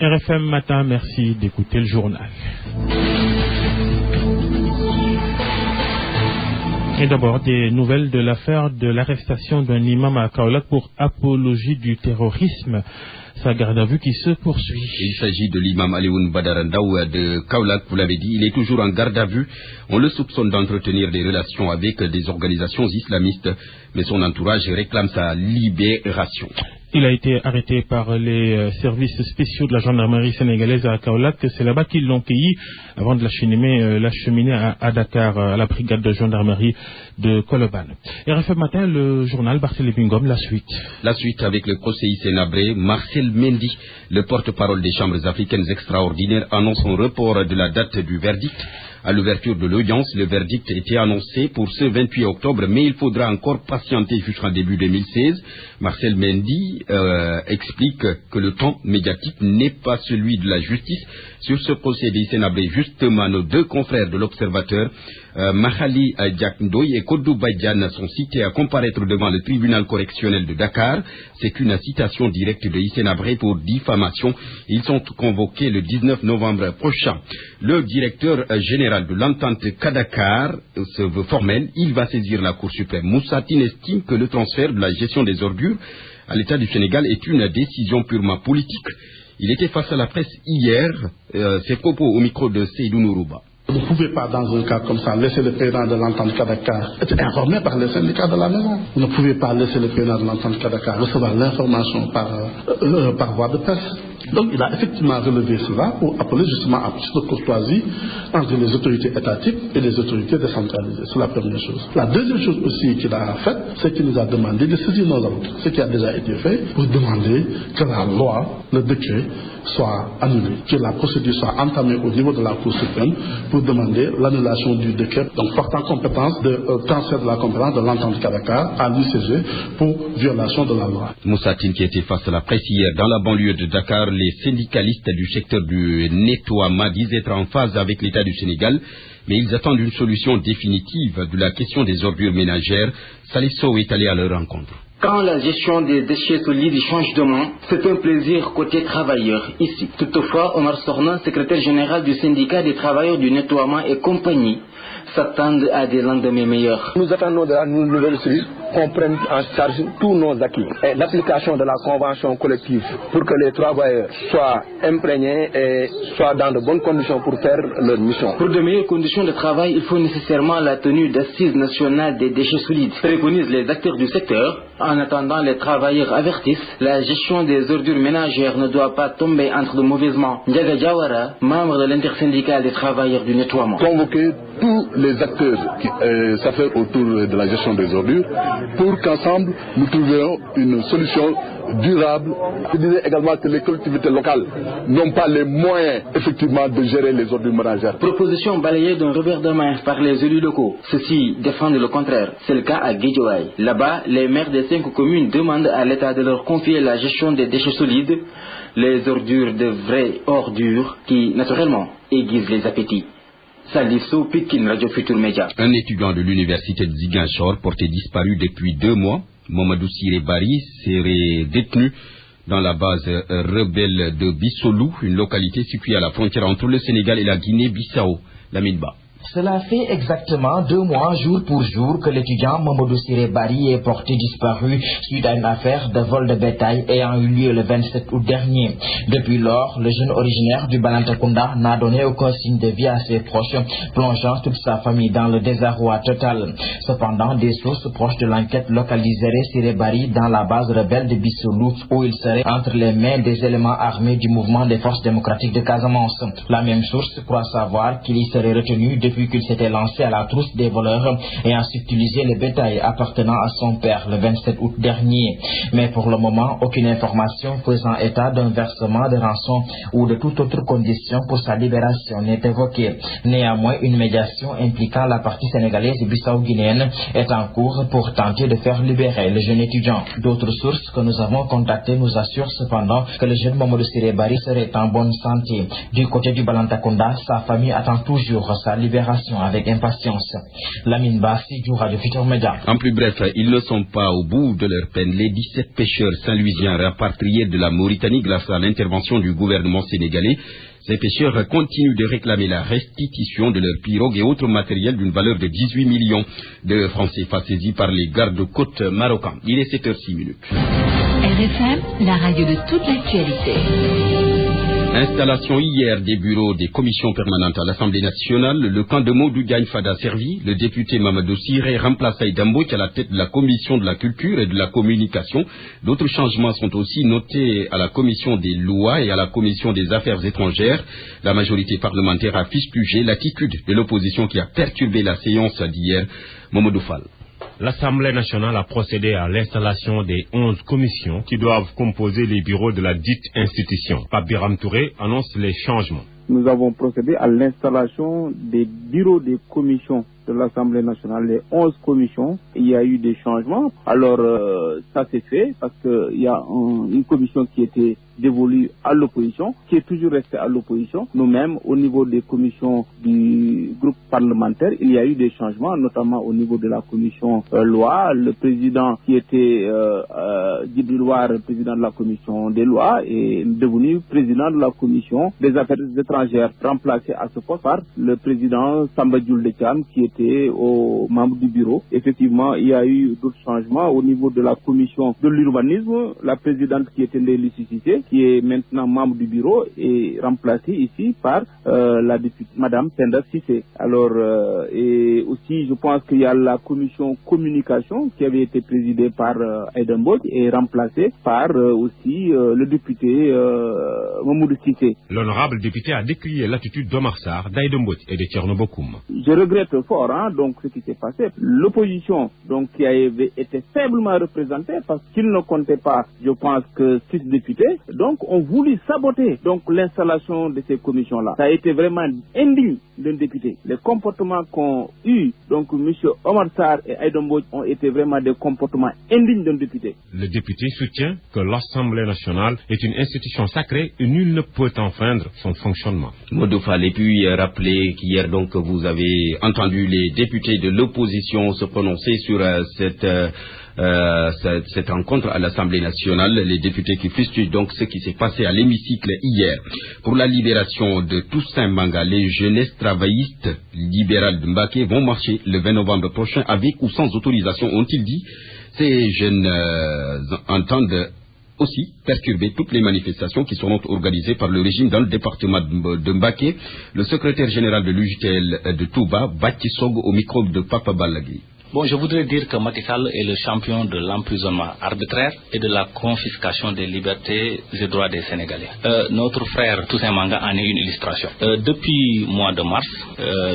RFM Matin, merci d'écouter le journal. Et d'abord, des nouvelles de l'affaire de l'arrestation d'un imam à Kaolack pour apologie du terrorisme. Sa garde à vue qui se poursuit. Il s'agit de l'imam Alioune Badara Ndaw de Kaolack, vous l'avez dit. Il est toujours en garde à vue. On le soupçonne d'entretenir des relations avec des organisations islamistes, mais son entourage réclame sa libération. Il a été arrêté par les services spéciaux de la gendarmerie sénégalaise à Kaolack. C'est là-bas qu'ils l'ont cueilli avant de l'acheminer à Dakar, à la brigade de gendarmerie de Colobane. RFM Matin, le journal Barthélémy Ngom, la suite. La suite avec le procès Hissène-Habré. Marcel Mendy, le porte-parole des chambres africaines extraordinaires, annonce un report de la date du verdict. À l'ouverture de l'audience, le verdict était annoncé pour ce 28 octobre, mais il faudra encore patienter jusqu'en début 2016. Marcel Mendy explique que le temps médiatique n'est pas celui de la justice. Sur ce procès d'Hissène-Habré, justement, nos deux confrères de l'Observateur, Mahali Diakndoy et Kodou Badiane, sont cités à comparaître devant le tribunal correctionnel de Dakar. C'est une citation directe de Hissène-Habré pour diffamation. Ils sont convoqués le 19 novembre prochain. Le directeur général de l'entente Kadakar se veut formel. Il va saisir la Cour suprême. Moussa Tine estime que le transfert de la gestion des ordures à l'État du Sénégal est une décision purement politique. Il était face à la presse hier, ses propos au micro de Seydou Nourouba. Vous ne pouvez pas, dans un cas comme ça, laisser le président de l'entente Kadakar être informé par les syndicats de la maison. Vous ne pouvez pas laisser le président de l'entente Kadakar recevoir l'information par voie de presse. Donc il a effectivement relevé cela pour appeler justement à plus de courtoisie entre les autorités étatiques et les autorités décentralisées. C'est la première chose. La deuxième chose aussi qu'il a faite, c'est qu'il nous a demandé de saisir nos ordres, ce qui a déjà été fait, pour demander que la loi, le décret, soit annulé, que la procédure soit entamée au niveau de la Cour suprême pour demander l'annulation du décret, donc portant compétence de transfert de la compétence de l'entente Kadakar à l'UCG pour violation de la loi. Moussa Tine qui était face à la presse hier dans la banlieue de Dakar, les syndicalistes du secteur du nettoiement disent être en phase avec l'État du Sénégal, mais ils attendent une solution définitive de la question des ordures ménagères. Salif Sow est allé à leur rencontre. Quand la gestion des déchets solides change de main, c'est un plaisir côté travailleurs ici. Toutefois, Omar Sornan, secrétaire général du syndicat des travailleurs du nettoiement et compagnie, s'attendent à des lendemains meilleurs. Nous attendons de la nouvelle cellule qu'on prenne en charge tous nos acquis et l'application de la convention collective pour que les travailleurs soient imprégnés et soient dans de bonnes conditions pour faire leur mission. Pour de meilleures conditions de travail, il faut nécessairement la tenue d'assises nationales des déchets solides, préconisent les acteurs du secteur. En attendant, les travailleurs avertissent, la gestion des ordures ménagères ne doit pas tomber entre de mauvaises mains. Ndiaga Diawara, membre de l'intersyndicale des travailleurs du nettoiement. Convoquer tous les acteurs qui s'affairent autour de la gestion des ordures pour qu'ensemble nous trouvions une solution durable. Je disais également que les collectivités locales n'ont pas les moyens effectivement de gérer les ordures ménagères. Proposition balayée d'un revers de main par les élus locaux. Ceux-ci défendent le contraire. C'est le cas à Guédiawaye. Là-bas, les maires des 5 communes demandent à l'État de leur confier la gestion des déchets solides, les ordures de vraies ordures qui, naturellement, aiguisent les appétits. Salissou Pikin, Radio Futur Média. Un étudiant de l'université de Ziguinchor, porté disparu depuis 2 mois, Mamadou Siré Bari, serait détenu dans la base rebelle de Bissolou, une localité située à la frontière entre le Sénégal et la Guinée-Bissau, la Minba. Cela fait exactement 2 mois, jour pour jour, que l'étudiant Mamadou Siré Bari est porté disparu suite à une affaire de vol de bétail ayant eu lieu le 27 août dernier. Depuis lors, le jeune originaire du Balantakunda n'a donné aucun signe de vie à ses proches, plongeant toute sa famille dans le désarroi total. Cependant, des sources proches de l'enquête localiseraient Siré Bari dans la base rebelle de Bissolou, où il serait entre les mains des éléments armés du mouvement des forces démocratiques de Casamance. La même source croit savoir qu'il y serait retenu depuis qu'il s'était lancé à la trousse des voleurs ayant subtilisé le bétail appartenant à son père le 27 août dernier. Mais pour le moment, aucune information faisant état d'un versement de rançon ou de toute autre condition pour sa libération n'est évoquée. Néanmoins, une médiation impliquant la partie sénégalaise et bissau-guinéenne est en cours pour tenter de faire libérer le jeune étudiant. D'autres sources que nous avons contactées nous assurent cependant que le jeune Mamadou Siré Bari serait en bonne santé. Du côté du Balantakunda, sa famille attend toujours sa libération. libération avec impatience. Lamine Bassi du Radio Futur Média. En plus bref, ils ne sont pas au bout de leur peine. Les 17 pêcheurs saint-louisiens rapatriés de la Mauritanie grâce à l'intervention du gouvernement sénégalais. Ces pêcheurs continuent de réclamer la restitution de leurs pirogues et autres matériels d'une valeur de 18 millions de francs CFA saisis par les gardes-côtes marocains. Il est 7h06. RFM, la radio de toute l'actualité. Installation hier des bureaux des commissions permanentes à l'Assemblée nationale. Le camp de Modou Diagne Fada servi. Le député Mamadou Siré remplace Aïda Mbodj à la tête de la commission de la culture et de la communication. D'autres changements sont aussi notés à la commission des lois et à la commission des affaires étrangères. La majorité parlementaire a fustigé l'attitude de l'opposition qui a perturbé la séance d'hier. Mamadou Fall. L'Assemblée nationale a procédé à l'installation des 11 commissions qui doivent composer les bureaux de la dite institution. Pape Biram Touré annonce les changements. Nous avons procédé à l'installation des bureaux des commissions de l'Assemblée nationale, les 11 commissions. Il y a eu des changements. Alors, ça s'est fait parce qu'il y a une commission qui était dévolue à l'opposition, qui est toujours restée à l'opposition. Nous-mêmes, au niveau des commissions du groupe parlementaire, il y a eu des changements, notamment au niveau de la commission loi. Le président qui était Djibril War, président de la commission des lois, est devenu président de la commission des affaires étrangères, remplacé à ce poste par le président Samba Dioul Dekane, qui était au membre du bureau. Effectivement, il y a eu d'autres changements au niveau de la commission de l'urbanisme. La présidente qui était Ndéli Cissé, qui est maintenant membre du bureau, est remplacée ici par la députée Madame Penda Cissé. Alors, et aussi, je pense qu'il y a la commission communication qui avait été présidée par Aïda Mbodj et remplacée par aussi le député Mamoudou Cissé. L'honorable député a décrié l'attitude d'Omar Sarr, d'Aïda Mbodj et de Thierno Bokoum. Je regrette fort donc ce qui s'est passé. L'opposition donc qui avait été faiblement représentée parce qu'il ne comptait pas, je pense, que 6 députés. Donc, on voulait saboter donc l'installation de ces commissions-là. Ça a été vraiment indigne d'un député. Les comportements qu'ont eu donc M. Omar Sarr et Aïda Mbodj ont été vraiment des comportements indignes d'un député. Le député soutient que l'Assemblée nationale est une institution sacrée et nul ne peut enfreindre son fonctionnement. Modou Fall, et puis rappeler qu'hier donc vous avez entendu les députés de l'opposition se prononcer sur cette rencontre à l'Assemblée nationale. Les députés qui fustigent donc ce qui s'est passé à l'hémicycle hier. Pour la libération de Toussaint Manga, les jeunesses travaillistes libérales de Mbaké vont marcher le 20 novembre prochain avec ou sans autorisation, ont-ils dit. Ces jeunes entendent aussi perturber toutes les manifestations qui seront organisées par le régime dans le département de Mbaké. Le secrétaire général de l'UJTL de Touba, Bati Sogo, au micro de Papa Balagui. Bon, je voudrais dire que Macky Sall est le champion de l'emprisonnement arbitraire et de la confiscation des libertés et droits des Sénégalais. Notre frère Toussaint Manga en est une illustration. Depuis le mois de mars,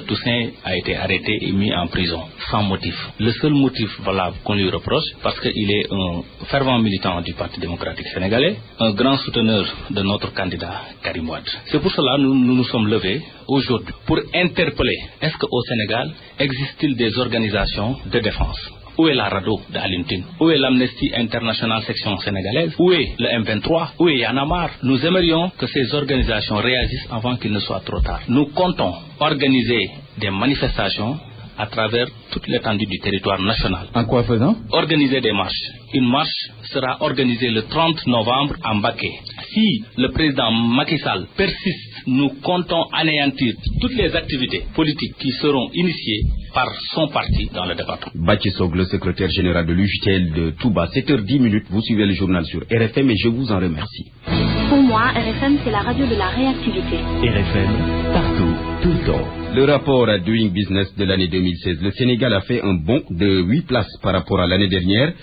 Toussaint a été arrêté et mis en prison, sans motif. Le seul motif valable qu'on lui reproche, parce qu'il est un fervent militant du Parti démocratique sénégalais, un grand souteneur de notre candidat Karim Wade. C'est pour cela que nous nous sommes levés aujourd'hui pour interpeller, est-ce qu'au Sénégal existe-t-il des organisations de défense? Où est la RADDHO de Alioune Tine? Où est l'Amnesty International section sénégalaise? Où est le M23? Où est Y'en a marre? Nous aimerions que ces organisations réagissent avant qu'il ne soit trop tard. Nous comptons organiser des manifestations à travers toute l'étendue du territoire national. En quoi faisant? Organiser des marches. Une marche sera organisée le 30 novembre à Mbaké. Si le président Macky Sall persiste, nous comptons anéantir toutes les activités politiques qui seront initiées par son parti dans le département. Bati Sogo, le secrétaire général de l'UJTL de Touba. 7h10, vous suivez le journal sur RFM et je vous en remercie. Pour moi, RFM, c'est la radio de la réactivité. RFM, partout, tout le temps. Le rapport Doing Business de l'année 2016. Le Sénégal a fait un bond de 8 places par rapport à l'année dernière.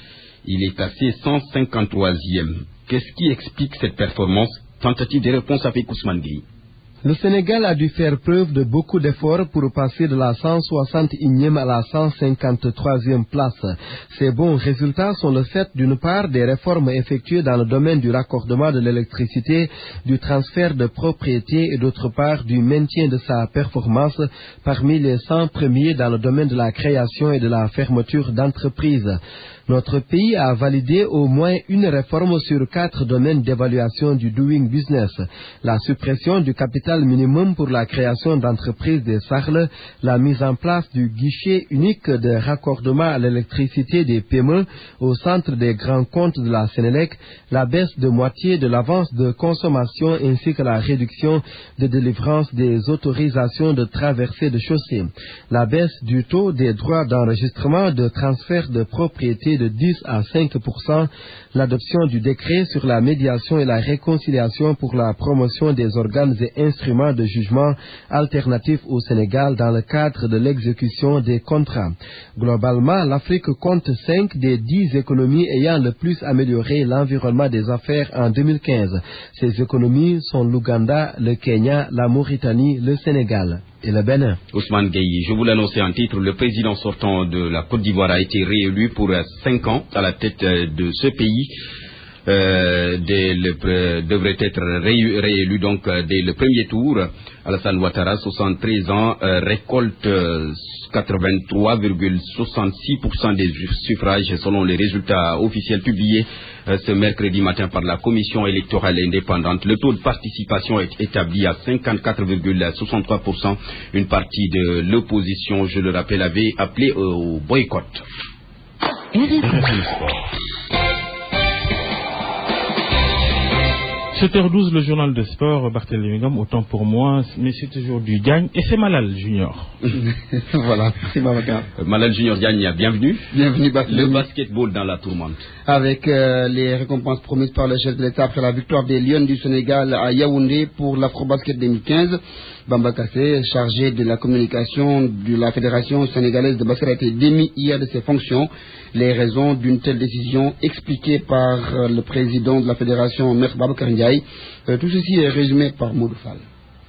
Il est classé 153e. Qu'est-ce qui explique cette performance? Tentative de réponse avec Ousmane Gueye. Le Sénégal a dû faire preuve de beaucoup d'efforts pour passer de la 161e à la 153e place. Ces bons résultats sont le fait d'une part des réformes effectuées dans le domaine du raccordement de l'électricité, du transfert de propriété et d'autre part du maintien de sa performance parmi les 100 premiers dans le domaine de la création et de la fermeture d'entreprises. Notre pays a validé au moins une réforme sur 4 domaines d'évaluation du Doing Business. La suppression du capital capital minimum pour la création d'entreprises des Sarles, la mise en place du guichet unique de raccordement à l'électricité des PME au centre des grands comptes de la Sénélec, la baisse de moitié de l'avance de consommation ainsi que la réduction de délivrance des autorisations de traversée de chaussée, la baisse du taux des droits d'enregistrement de transfert de propriété de 10 à 5%, l'adoption du décret sur la médiation et la réconciliation pour la promotion des organes et instruments de jugement alternatifs au Sénégal dans le cadre de l'exécution des contrats. Globalement, l'Afrique compte 5 des 10 économies ayant le plus amélioré l'environnement des affaires en 2015. Ces économies sont l'Ouganda, le Kenya, la Mauritanie, le Sénégal et le Bénin. Ousmane Gueye, je vous l'annonçais en titre, le président sortant de la Côte d'Ivoire a été réélu pour 5 ans à la tête de ce pays. Devrait être réélu donc dès le premier tour. Alassane Ouattara, 73 ans, récolte 83,66% des suffrages selon les résultats officiels publiés ce mercredi matin par la Commission électorale indépendante. Le taux de participation est établi à 54,63%. Une partie de l'opposition, je le rappelle, avait appelé au boycott. 7h12, le journal de sport, Barthélémy Ngom, autant pour moi, mais c'est aujourd'hui Diagne et c'est Malal Junior. Voilà, c'est Babacar. Malal Junior Diagne, bienvenue. Bienvenue, Barthélémy. Le basketball dans la tourmente. Avec les récompenses promises par le chef de l'État après la victoire des Lions du Sénégal à Yaoundé pour l'Afrobasket 2015, Bamba Kassé, chargé de la communication de la Fédération sénégalaise de basket, a été démis hier de ses fonctions. Les raisons d'une telle décision expliquées par le président de la Fédération, Maître Babacar Ndiaye. Tout ceci est résumé par Modou Fall.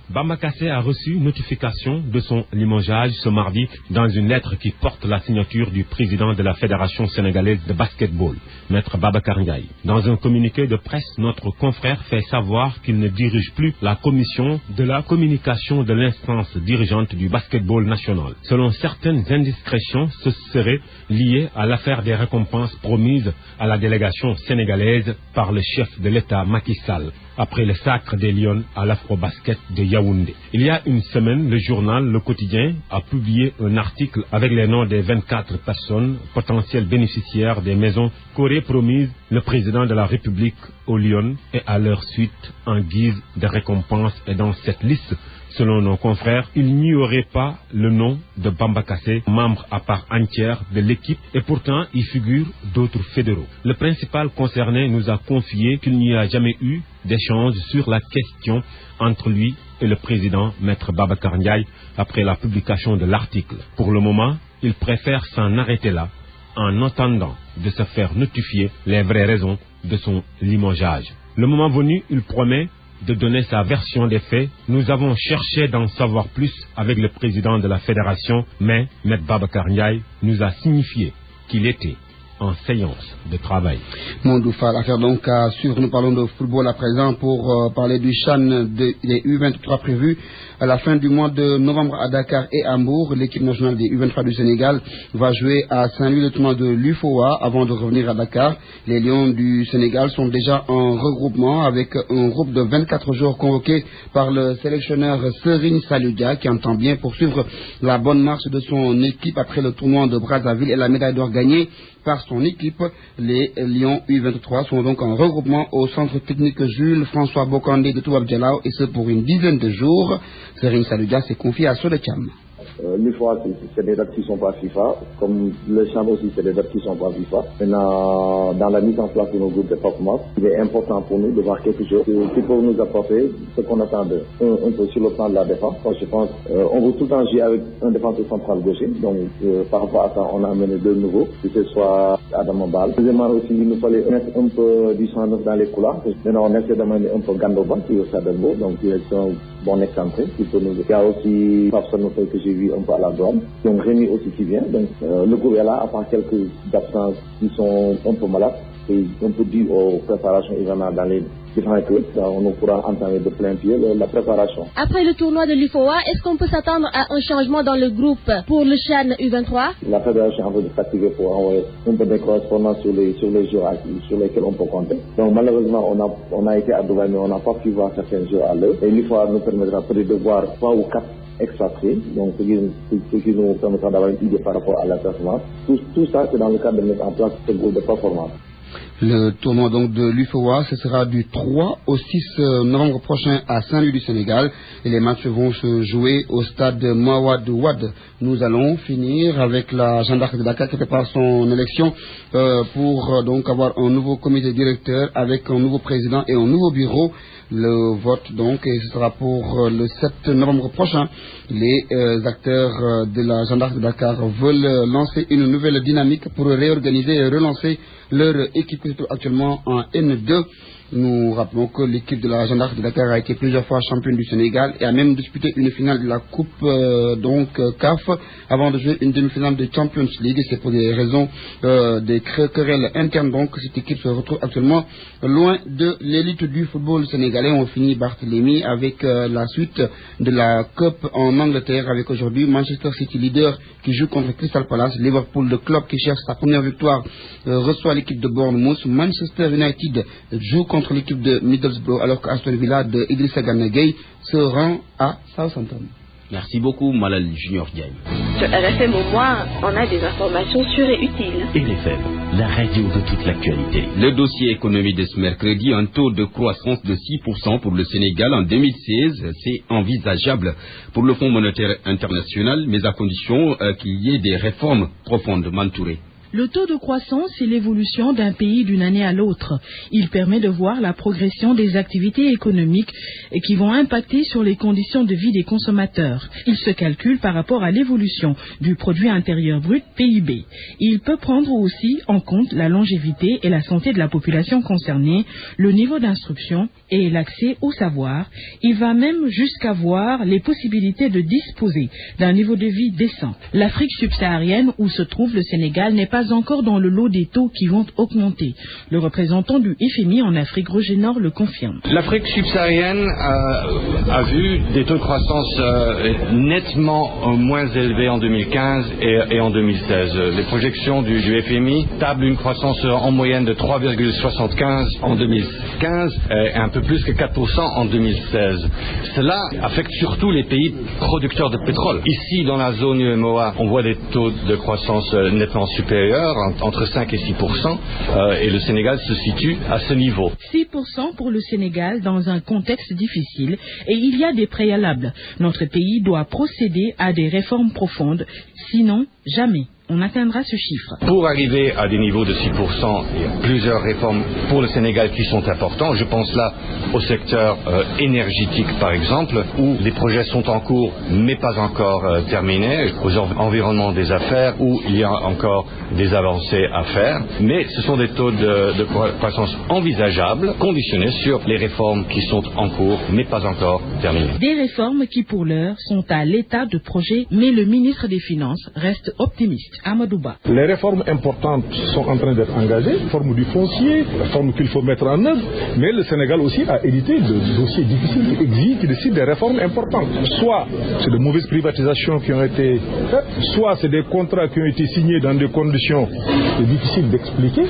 Bamba Kassé a reçu notification de son limogeage ce mardi dans une lettre qui porte la signature du président de la Fédération sénégalaise de basketball, Maître Babacar Ndiaye. Dans un communiqué de presse, notre confrère fait savoir qu'il ne dirige plus la commission de la communication de l'instance dirigeante du basketball national. Selon certaines indiscrétions, ce serait lié à l'affaire des récompenses promises à la délégation sénégalaise par le chef de l'État Macky Sall après le sacre des Lions à l'Afrobasket de Yaoundé. Il y a une semaine, le journal Le Quotidien a publié un article avec les noms des 24 personnes potentielles bénéficiaires des maisons qu'aurait promises le président de la République aux Lions et à leur suite en guise de récompense. Et dans cette liste, selon nos confrères, il n'y aurait pas le nom de Bamba Kassé, membre à part entière de l'équipe, et pourtant y figurent d'autres fédéraux. Le principal concerné nous a confié qu'il n'y a jamais eu d'échange sur la question entre lui et le président, Maître Babacar Ndiaye, après la publication de l'article. Pour le moment, il préfère s'en arrêter là, en attendant de se faire notifier les vraies raisons de son limogeage. Le moment venu, il promet de donner sa version des faits. Nous avons cherché d'en savoir plus avec le président de la fédération, mais M. Babacar Ndiaye nous a signifié qu'il était en séance de travail. Mondoufal, affaire donc à suivre. Nous parlons de football à présent pour parler du CHAN des U23 prévu à la fin du mois de novembre à Dakar et à Hambourg. L'équipe nationale des U23 du Sénégal va jouer à Saint-Louis le tournoi de l'UFOA avant de revenir à Dakar. Les Lions du Sénégal sont déjà en regroupement avec un groupe de 24 joueurs convoqués par le sélectionneur Serigne Saludia qui entend bien poursuivre la bonne marche de son équipe après le tournoi de Brazzaville et la médaille d'or gagnée par son équipe. Les Lions U23 sont donc en regroupement au centre technique Jules François Bokandé de Touab Djalao et ce pour une dizaine de jours. Serigne Saludia s'est confié à Sodecham. L'UFOA, c'est des dates qui ne sont pas FIFA, comme le CHAN aussi, c'est des dates qui ne sont pas FIFA. Maintenant, dans la mise en place de nos groupes de performance, il est important pour nous de voir quelque chose qui peut nous apporter ce qu'on attend d'eux. Un peu sur le plan de la défense, je pense, on veut tout le temps jouer avec un défenseur central gaucher, donc par rapport à ça, on a amené deux nouveaux, que ce soit Adam Mbal. Deuxièmement aussi, il nous fallait mettre un peu du 109 dans les couloirs. Maintenant, on essaie d'amener un peu Gandoba, qui est au Sadelbo, donc il est un bon excentré, qui peut nous. Il y a aussi Fafson que j'ai vu un peu à la douane, donc Rémi aussi qui vient, donc le groupe est là, à part quelques absences qui sont un peu malades, et on peut dire aux préparations hivernales dans les différents clubs, on pourra entamer de plein pied la préparation. Après le tournoi de l'UFOA, est-ce qu'on peut s'attendre à un changement dans le groupe pour le CHAN U23? La fédération est en train de fatiguer pour envoyer un peu de correspondance sur les joueurs sur lesquels on peut compter. Donc malheureusement, on a été à Dubaï, mais on n'a pas pu voir certains joueurs à l'heure. Et l'UFOA nous permettra peut-être de voir 3 ou 4 expatriés, donc ce qui nous permettra d'avoir une idée par rapport à la performance. Tout ça, c'est dans le cadre de mettre en place ce groupe de performance. Le tournoi donc de l'UFOA, ce sera du 3 au 6 novembre prochain à Saint-Louis du Sénégal et les matchs vont se jouer au stade Mawade Wade. Nous allons finir avec la Jeanne d'Arc de Dakar qui prépare son élection pour donc avoir un nouveau comité directeur avec un nouveau président et un nouveau bureau. Le vote donc et ce sera pour le 7 novembre prochain. Les acteurs de la Jeanne d'Arc de Dakar veulent lancer une nouvelle dynamique pour réorganiser et relancer leur équipe actuellement en N2. Nous rappelons que l'équipe de la Jeanne d'Arc de Dakar a été plusieurs fois championne du Sénégal et a même disputé une finale de la Coupe CAF avant de jouer une demi-finale de Champions League. C'est pour des raisons des querelles internes donc cette équipe se retrouve actuellement loin de l'élite du football sénégalais. On finit Barthélémy avec la suite de la Coupe en Angleterre avec aujourd'hui Manchester City leader qui joue contre Crystal Palace, Liverpool le club qui cherche sa première victoire reçoit l'équipe de Bournemouth, Manchester United joue contre l'équipe de Middlesbrough alors qu'Aston Villa de Idrissa Gana Gueye se rend à Southampton. Merci beaucoup Malal Junior Diagne. Sur RFM au moins, on a des informations sûres et utiles. RFM, la radio de toute l'actualité. Le dossier économie de ce mercredi, un taux de croissance de 6% pour le Sénégal en 2016, c'est envisageable pour le Fonds monétaire international, mais à condition qu'il y ait des réformes profondes. Mantouré. Le taux de croissance est l'évolution d'un pays d'une année à l'autre. Il permet de voir la progression des activités économiques qui vont impacter sur les conditions de vie des consommateurs. Il se calcule par rapport à l'évolution du produit intérieur brut PIB. Il peut prendre aussi en compte la longévité et la santé de la population concernée, le niveau d'instruction et l'accès au savoir. Il va même jusqu'à voir les possibilités de disposer d'un niveau de vie décent. L'Afrique subsaharienne où se trouve le Sénégal n'est pas encore dans le lot des taux qui vont augmenter. Le représentant du FMI en Afrique, Roger Nord, le confirme. L'Afrique subsaharienne a vu des taux de croissance nettement moins élevés en 2015 et en 2016. Les projections du FMI tablent une croissance en moyenne de 3,75 en 2015 et un peu plus que 4% en 2016. Cela affecte surtout les pays producteurs de pétrole. Ici, dans la zone UEMOA, on voit des taux de croissance nettement supérieurs, entre 5 et 6%, et le Sénégal se situe à ce niveau. 6% pour le Sénégal dans un contexte difficile, et il y a des préalables. Notre pays doit procéder à des réformes profondes, sinon jamais on atteindra ce chiffre. Pour arriver à des niveaux de 6%, il y a plusieurs réformes pour le Sénégal qui sont importantes. Je pense là au secteur énergétique, par exemple, où les projets sont en cours, mais pas encore terminés, aux environnements des affaires, où il y a encore des avancées à faire. Mais ce sont des taux de croissance envisageables, conditionnés sur les réformes qui sont en cours, mais pas encore terminées. Des réformes qui, pour l'heure, sont à l'état de projet, mais le ministre des Finances reste optimiste. Amadouba. Les réformes importantes sont en train d'être engagées, la réforme du foncier, la réforme qu'il faut mettre en œuvre, mais le Sénégal aussi a hérité de dossiers difficiles qui décident des réformes importantes. Soit c'est de mauvaises privatisations qui ont été faites, soit c'est des contrats qui ont été signés dans des conditions difficiles d'expliquer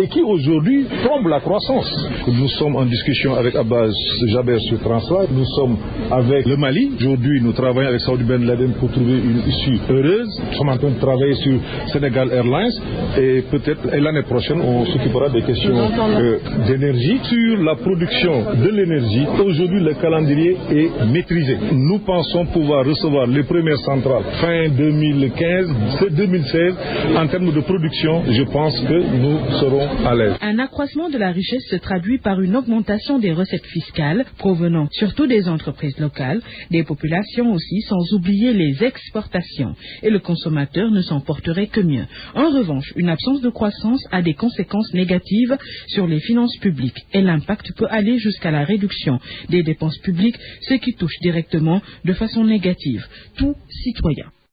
et qui aujourd'hui plombent la croissance. Nous sommes en discussion avec Abbas Jaber sur Transla, nous sommes avec le Mali. Aujourd'hui, nous travaillons avec Saudi Ben Laden pour trouver une issue heureuse. Nous sommes en train de travailler sur Sénégal Airlines et peut-être l'année prochaine, on s'occupera des questions d'énergie. Sur la production de l'énergie, aujourd'hui, le calendrier est maîtrisé. Nous pensons pouvoir recevoir les premières centrales fin 2015, c'est 2016. En termes de production, je pense que nous serons à l'aise. Un accroissement de la richesse se traduit par une augmentation des recettes fiscales provenant surtout des entreprises locales, des populations aussi, sans oublier les exportations. Et le consommateur ne s'en porterait que mieux. En revanche, une absence de croissance a des conséquences négatives sur les finances publiques et l'impact peut aller jusqu'à la réduction des dépenses publiques, ce qui touche directement de façon négative tout citoyen.